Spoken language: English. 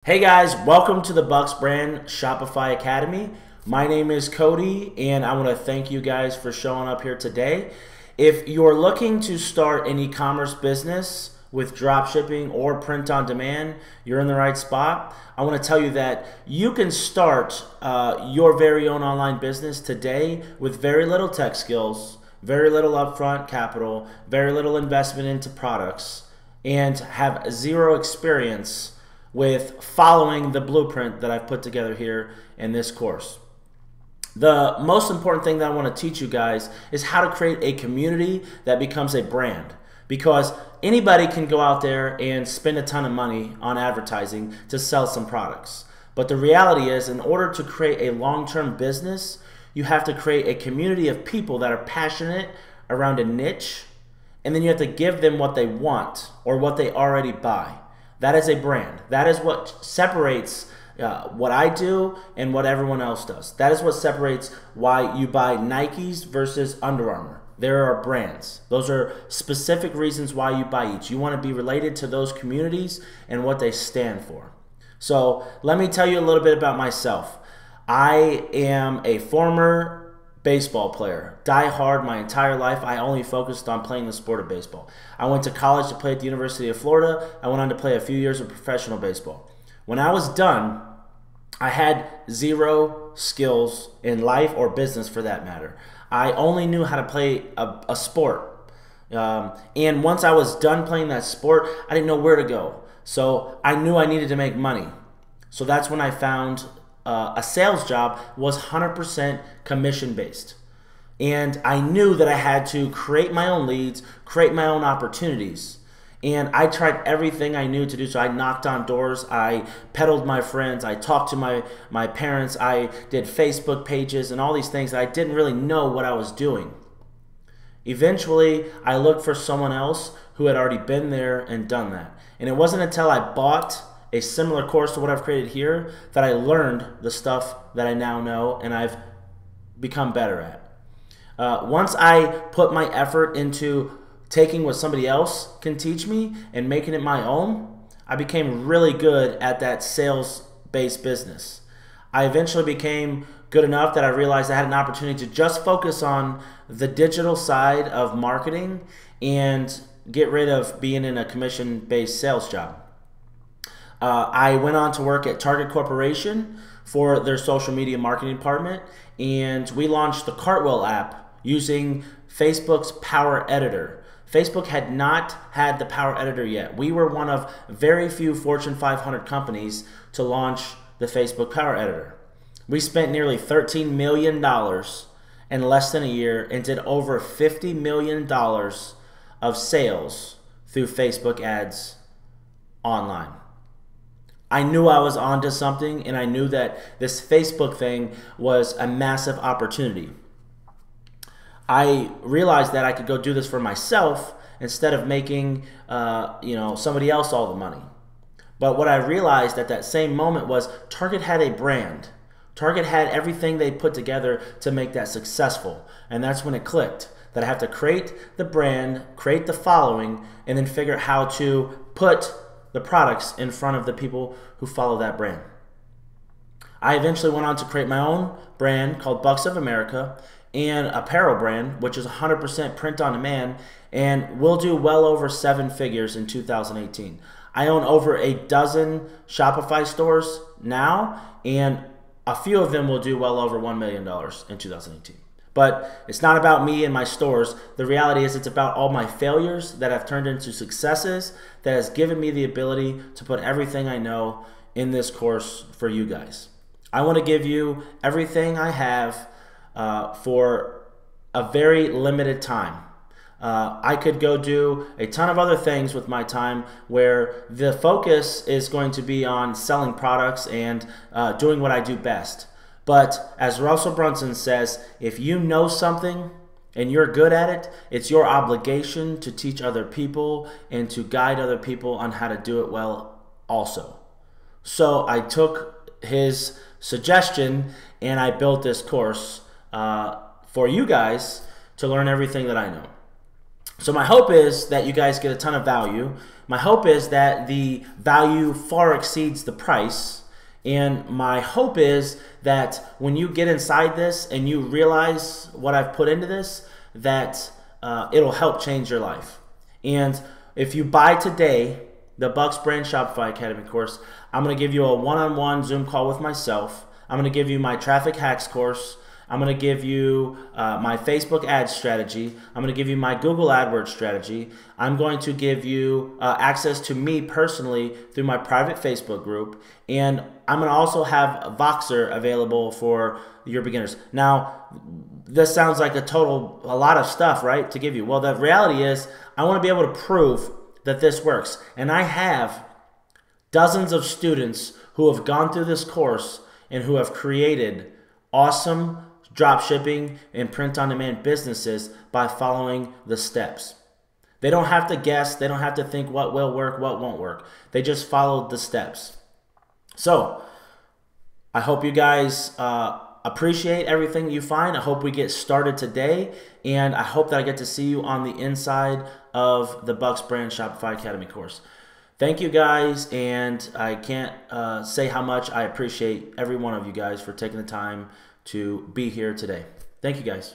Hey guys, welcome to the Bucks Brand Shopify Academy. My name is Cody and I want to thank you guys for showing up here today. If you're looking to start an e-commerce business with dropshipping or print on demand, you're in the right spot. I want to tell you that you can start your very own online business today with very little tech skills, very little upfront capital, very little investment into products, and have zero experience with following the blueprint that I've put together here in this course. The most important thing that I want to teach you guys is how to create a community that becomes a brand, because anybody can go out there and spend a ton of money on advertising to sell some products. But the reality is, in order to create a long-term business, you have to create a community of people that are passionate around a niche, and then you have to give them what they want or what they already buy. That is a brand. That is what separates what I do and what everyone else does. That is what separates why you buy Nikes versus Under Armour. There are brands. Those are specific reasons why you buy each. You want to be related to those communities and what they stand for. So let me tell you a little bit about myself. I am a former baseball player. Die hard my entire life. I only focused on playing the sport of baseball. I went to college to play at the University of Florida. I went on to play a few years of professional baseball. When I was done, I had zero skills in life or business for that matter. I only knew how to play a sport. And once I was done playing that sport, I didn't know where to go. So I knew I needed to make money. So that's when I found a sales job was 100% commission based. And I knew that I had to create my own leads, create my own opportunities. And I tried everything I knew to do so. I knocked on doors, I peddled my friends, I talked to my parents, I did Facebook pages and all these things that I didn't really know what I was doing. Eventually, I looked for someone else who had already been there and done that. And it wasn't until I bought a similar course to what I've created here that I learned the stuff that I now know and I've become better at. Once I put my effort into taking what somebody else can teach me and making it my own, I became really good at that sales-based business. I eventually became good enough that I realized I had an opportunity to just focus on the digital side of marketing and get rid of being in a commission-based sales job. I went on to work at Target Corporation for their social media marketing department, and we launched the Cartwheel app using Facebook's Power Editor. Facebook had not had the Power Editor yet. We were one of very few Fortune 500 companies to launch the Facebook Power Editor. We spent nearly $13 million in less than a year and did over $50 million of sales through Facebook ads online. I knew I was onto something, and I knew that this Facebook thing was a massive opportunity. I realized that I could go do this for myself instead of making somebody else all the money. But what I realized at that same moment was Target had a brand. Target had everything they put together to make that successful. And that's when it clicked, that I have to create the brand, create the following, and then figure out how to put the products in front of the people who follow that brand. I eventually went on to create my own brand called Bucks of America and apparel brand, which is 100% print on demand, and will do well over 7 figures in 2018. I own over a dozen Shopify stores now, and a few of them will do well over $1 million in 2018. But it's not about me and my stores. The reality is it's about all my failures that have turned into successes that has given me the ability to put everything I know in this course for you guys. I want to give you everything I have for a very limited time. I could go do a ton of other things with my time where the focus is going to be on selling products and doing what I do best. But as Russell Brunson says, if you know something and you're good at it, it's your obligation to teach other people and to guide other people on how to do it well also. So I took his suggestion and I built this course for you guys to learn everything that I know. So my hope is that you guys get a ton of value. My hope is that the value far exceeds the price. And my hope is that when you get inside this and you realize what I've put into this, that it'll help change your life. And if you buy today the Bucks Brand Shopify Academy course, I'm going to give you a one-on-one Zoom call with myself. I'm going to give you my traffic hacks course. I'm going to give you my Facebook ads strategy. I'm going to give you my Google AdWords strategy. I'm going to give you access to me personally through my private Facebook group. And I'm going to also have Voxer available for your beginners. Now, this sounds like a lot of stuff, right, to give you. Well, the reality is I want to be able to prove that this works. And I have dozens of students who have gone through this course and who have created awesome drop shipping and print-on-demand businesses by following the steps. They don't have to guess. They don't have to think what will work, what won't work. They just followed the steps. So I hope you guys appreciate everything you find. I hope we get started today, and I hope that I get to see you on the inside of the Bucks Brand Shopify Academy course. Thank you guys, and I can't say how much I appreciate every one of you guys for taking the time to be here today. Thank you guys.